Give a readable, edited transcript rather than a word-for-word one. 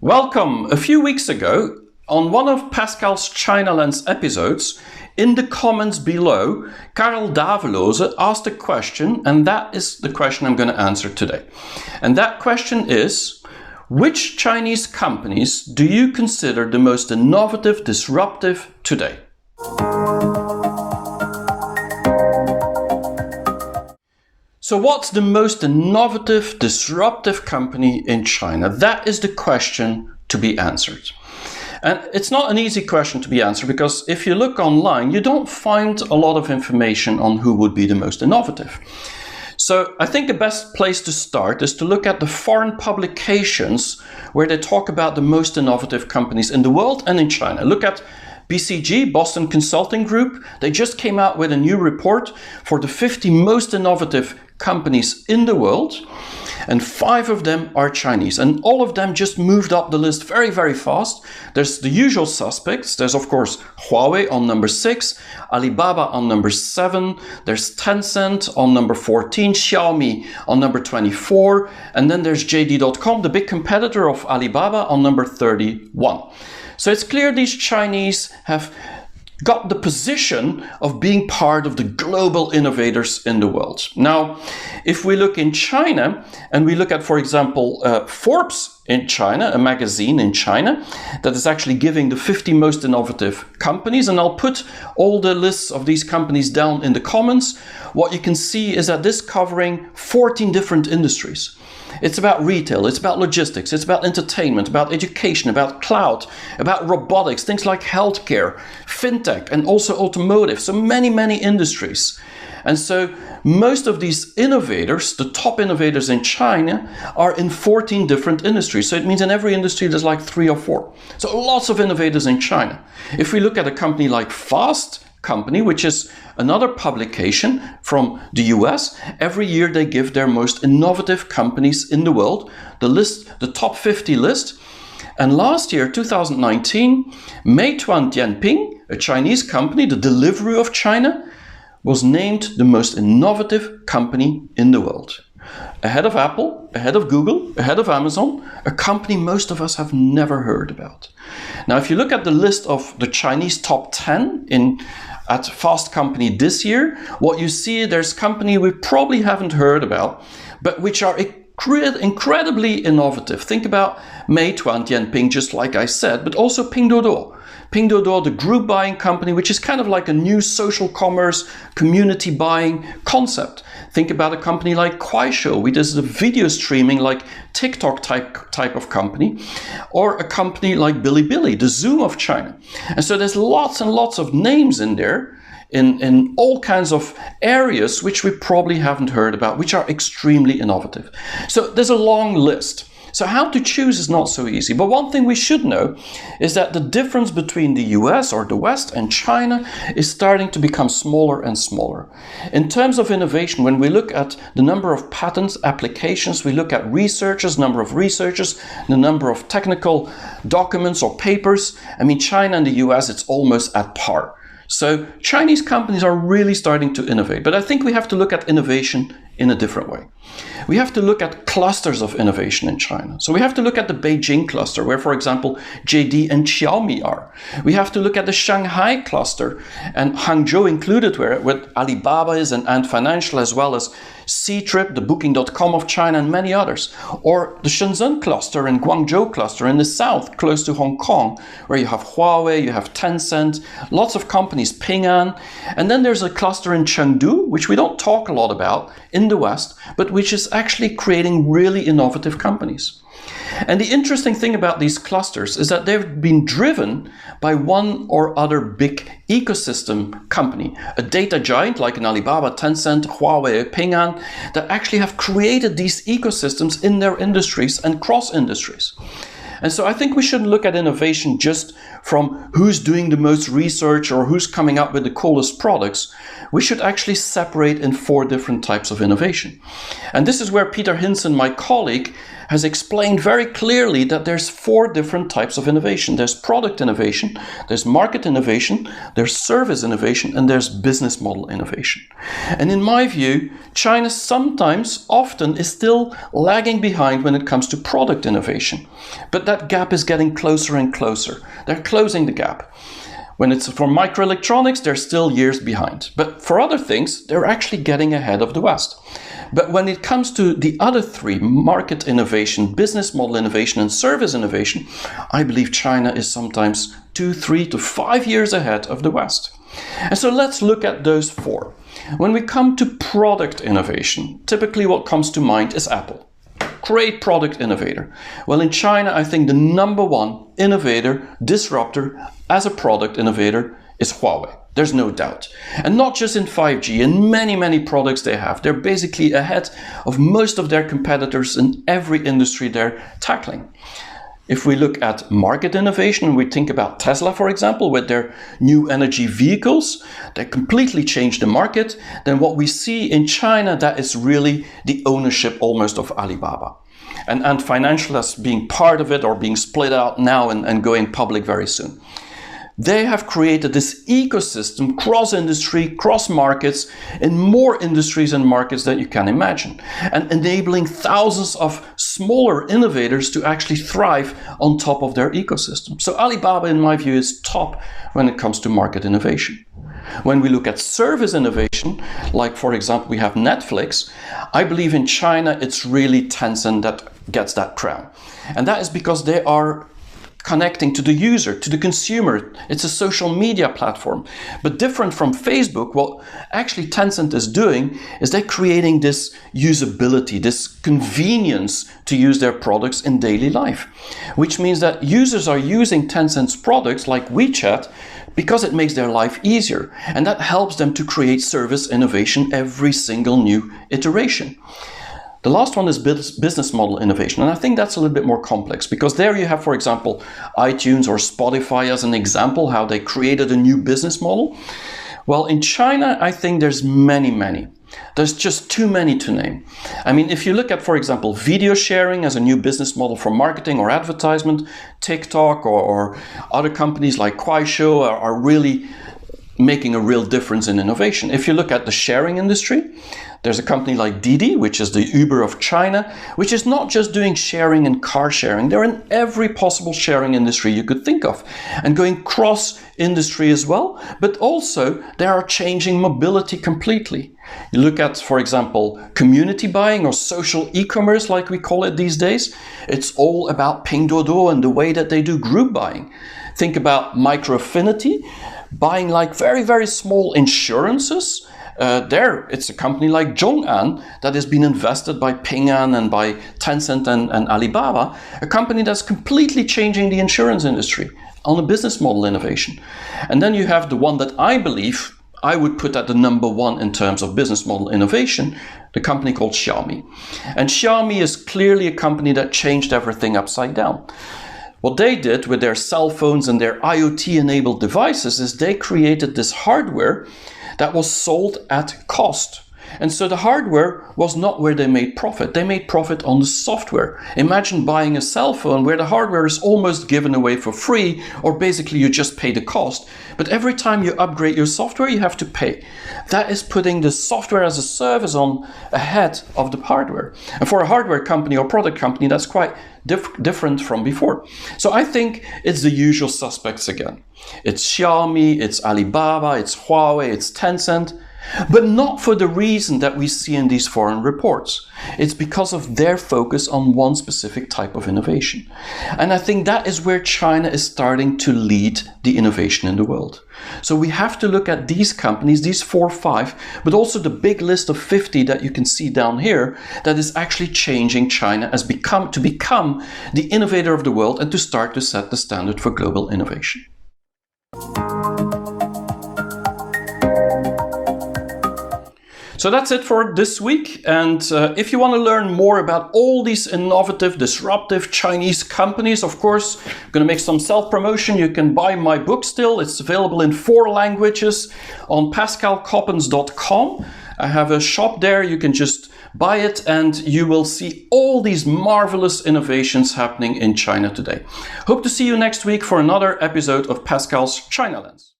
Welcome! A few weeks ago, on one of Pascal's China Lens episodes, in the comments below, Karel Davelose asked a question, and that is the question I'm going to answer today. And that question is, which Chinese companies do you consider the most innovative, disruptive today? So what's the most innovative, disruptive company in China? That is the question to be answered. And it's not an easy question to be answered because if you look online, you don't find a lot of information on who would be the most innovative. So I think the best place to start is to look at the foreign publications where they talk about the most innovative companies in the world and in China. Look at BCG, Boston Consulting Group. They just came out with a new report for the 50 most innovative companies in the world, and 5 of them are Chinese, and all of them just moved up the list very, very fast. There's the usual suspects. There's of course Huawei on number 6, Alibaba on number 7, there's Tencent on number 14, Xiaomi on number 24, and then there's JD.com, the big competitor of Alibaba, on number 31. So it's clear these Chinese have got the position of being part of the global innovators in the world. Now, if we look in China and we look at, for example, Forbes in China, a magazine in China that is actually giving the 50 most innovative companies, and I'll put all the lists of these companies down in the comments, what you can see is that this is covering 14 different industries. It's about retail, it's about logistics, it's about entertainment, about education, about cloud, about robotics, things like healthcare, fintech, and also automotive. So many industries. And so most of these innovators, the top innovators in China, are in 14 different industries. So it means in every industry there's like 3 or 4. So lots of innovators in China. If we look at a company like Fast Company, which is another publication from the US, every year they give their most innovative companies in the world, the list, the top 50 list. And last year, 2019, Meituan Dianping, a Chinese company, the delivery of China, was named the most innovative company in the world. Ahead of Apple, ahead of Google, ahead of Amazon, a company most of us have never heard about. Now, if you look at the list of the Chinese top 10 at Fast Company this year, what you see, there's company we probably haven't heard about, but which are incredibly innovative. Think about Meituan Dianping, just like I said, but also Pinduoduo. Pinduoduo, the group buying company, which is kind of like a new social commerce, community buying concept. Think about a company like Kuaishou, which is a video streaming like TikTok type of company, or a company like Bilibili, the Zoom of China. And so there's lots and lots of names in there in all kinds of areas which we probably haven't heard about, which are extremely innovative. So there's a long list. So how to choose is not so easy. But one thing we should know is that the difference between the US or the West and China is starting to become smaller and smaller. In terms of innovation, when we look at the number of patents, applications, we look at researchers, number of researchers, the number of technical documents or papers. I mean, China and the US, it's almost at par. So Chinese companies are really starting to innovate. But I think we have to look at innovation in a different way. We have to look at clusters of innovation in China. So we have to look at the Beijing cluster, where, for example, JD and Xiaomi are. We have to look at the Shanghai cluster, and Hangzhou included, where Alibaba is and Ant Financial, as well as Ctrip, the Booking.com of China, and many others. Or the Shenzhen cluster and Guangzhou cluster in the south, close to Hong Kong, where you have Huawei, you have Tencent, lots of companies, Ping An. And then there's a cluster in Chengdu, which we don't talk a lot about in the West, but which is actually creating really innovative companies. And the interesting thing about these clusters is that they've been driven by one or other big ecosystem company, a data giant like an Alibaba, Tencent, Huawei, Ping An, that actually have created these ecosystems in their industries and cross industries. And so I think we shouldn't look at innovation just from who's doing the most research or who's coming up with the coolest products. We should actually separate in 4 different types of innovation. And this is where Peter Hinssen, my colleague, has explained very clearly that there's 4 different types of innovation. There's product innovation, there's market innovation, there's service innovation, and there's business model innovation. And in my view, China often is still lagging behind when it comes to product innovation. But but that gap is getting closer and closer. They're closing the gap. When it's for microelectronics, they're still years behind. But for other things, they're actually getting ahead of the West. But when it comes to the other three, market innovation, business model innovation, and service innovation, I believe China is sometimes 2, 3 to 5 years ahead of the West. And so let's look at those four. When we come to product innovation, typically what comes to mind is Apple. Great product innovator. Well, in China, I think the number one innovator, disruptor as a product innovator is Huawei. There's no doubt. And not just in 5G, in many, many products they have. They're basically ahead of most of their competitors in every industry they're tackling. If we look at market innovation, we think about Tesla, for example, with their new energy vehicles, they completely changed the market. Then what we see in China, that is really the ownership almost of Alibaba. And financial as being part of it or being split out now and going public very soon. They have created this ecosystem, cross-industry, cross-markets, in more industries and markets that you can imagine, and enabling thousands of smaller innovators to actually thrive on top of their ecosystem. So Alibaba, in my view, is top when it comes to market innovation. When we look at service innovation, like for example, we have Netflix, I believe in China, it's really Tencent that gets that crown. And that is because they are connecting to the user, to the consumer. It's a social media platform. But different from Facebook, what actually Tencent is doing is they're creating this usability, this convenience to use their products in daily life. Which means that users are using Tencent's products like WeChat because it makes their life easier. And that helps them to create service innovation every single new iteration. The last one is business model innovation, and I think that's a little bit more complex because there you have, for example, iTunes or Spotify as an example, how they created a new business model. Well, in China, I think there's many. There's just too many to name. I mean, if you look at, for example, video sharing as a new business model for marketing or advertisement, TikTok or other companies like Kuaishou are really making a real difference in innovation. If you look at the sharing industry, there's a company like Didi, which is the Uber of China, which is not just doing sharing and car sharing. They're in every possible sharing industry you could think of and going cross-industry as well. But also they are changing mobility completely. You look at, for example, community buying or social e-commerce like we call it these days. It's all about Pinduoduo and the way that they do group buying. Think about Microfinity, buying like very small insurances. It's a company like Zhong'an that has been invested by Ping An and by Tencent and Alibaba, a company that's completely changing the insurance industry on a business model innovation. And then you have the one that I believe I would put at the number one in terms of business model innovation, the company called Xiaomi. And Xiaomi is clearly a company that changed everything upside down. What they did with their cell phones and their IoT-enabled devices is they created this hardware that was sold at cost. And so the hardware was not where they made profit. They made profit on the software. Imagine buying a cell phone where the hardware is almost given away for free, or basically you just pay the cost. But every time you upgrade your software, you have to pay. That is putting the software as a service on ahead of the hardware. And for a hardware company or product company, that's quite different from before. So I think it's the usual suspects again. It's Xiaomi, it's Alibaba, it's Huawei, it's Tencent. But not for the reason that we see in these foreign reports. It's because of their focus on one specific type of innovation. And I think that is where China is starting to lead the innovation in the world. So we have to look at these companies, these 4 or 5, but also the big list of 50 that you can see down here that is actually changing China as to become the innovator of the world and to start to set the standard for global innovation. So that's it for this week, and if you want to learn more about all these innovative, disruptive Chinese companies, of course, I'm going to make some self-promotion. You can buy my book still. It's available in 4 languages on pascalcoppens.com. I have a shop there. You can just buy it and you will see all these marvelous innovations happening in China today. Hope to see you next week for another episode of Pascal's China Lens.